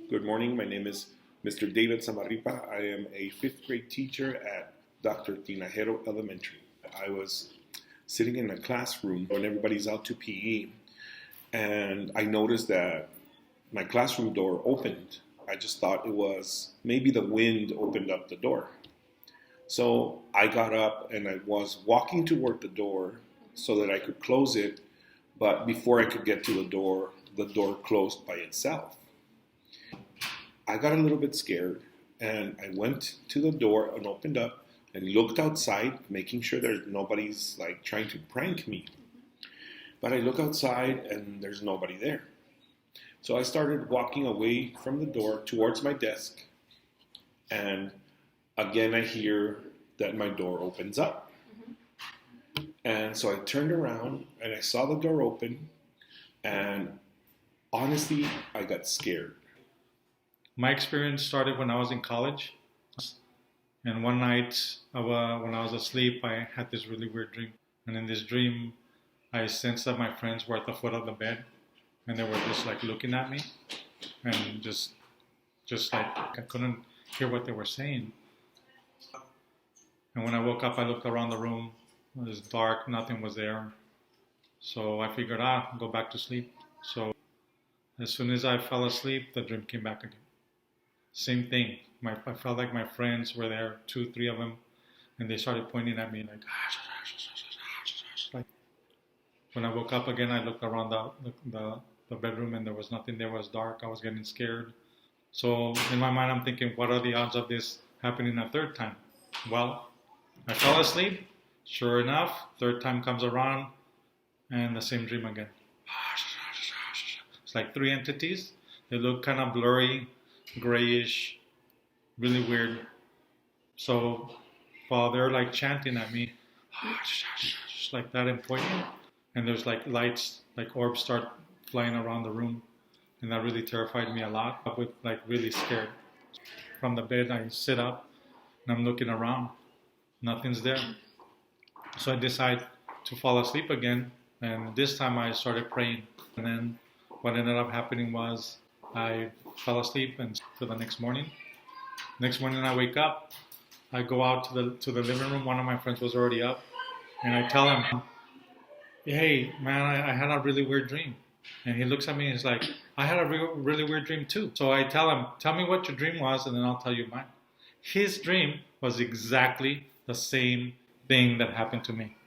Good morning. My name is Mr. David Samarripa. I am a fifth grade teacher at Dr. Tinajero Elementary. I was sitting in a classroom when everybody's out to PE, and I noticed that my classroom door opened. I just thought it was maybe the wind opened up the door. So I got up and I was walking toward the door so that I could close it, but before I could get to the door closed by itself. I got a little bit scared and I went to the door and opened up and looked outside, making sure there's nobody's like trying to prank me. But I look outside and there's nobody there. So I started walking away from the door towards my desk, and again I hear that my door opens up. And so I turned around and I saw the door open, and honestly, I got scared. My experience started when I was in college, and one night when I was asleep, I had this really weird dream. And in this dream, I sensed that my friends were at the foot of the bed, and they were just like looking at me, and just like I couldn't hear what they were saying. And when I woke up, I looked around the room. It was dark, nothing was there. So I figured, go back to sleep. So as soon as I fell asleep, the dream came back again. Same thing. I felt like my friends were there, 2, 3 of them, and they started pointing at me like. When I woke up again, I looked around the bedroom and there was nothing there. It was dark. I was getting scared. So in my mind, I'm thinking, what are the odds of this happening a third time? Well, I fell asleep. Sure enough, third time comes around and the same dream again. It's like 3 entities. They look kind of blurry, grayish, really weird. So while they're like chanting at me, just like that and pointing, and there's like lights, like orbs start flying around the room, and that really terrified me a lot. I was like really scared. From the bed, I sit up and I'm looking around. Nothing's there. So I decide to fall asleep again, and this time I started praying. And then what ended up happening was I fell asleep until the next morning. Next morning I wake up, I go out to the living room. One of my friends was already up, and I tell him, "Hey man, I had a really weird dream." And he looks at me and he's like, "I had a really weird dream too." So I tell him, "Tell me what your dream was and then I'll tell you mine." His dream was exactly the same thing that happened to me.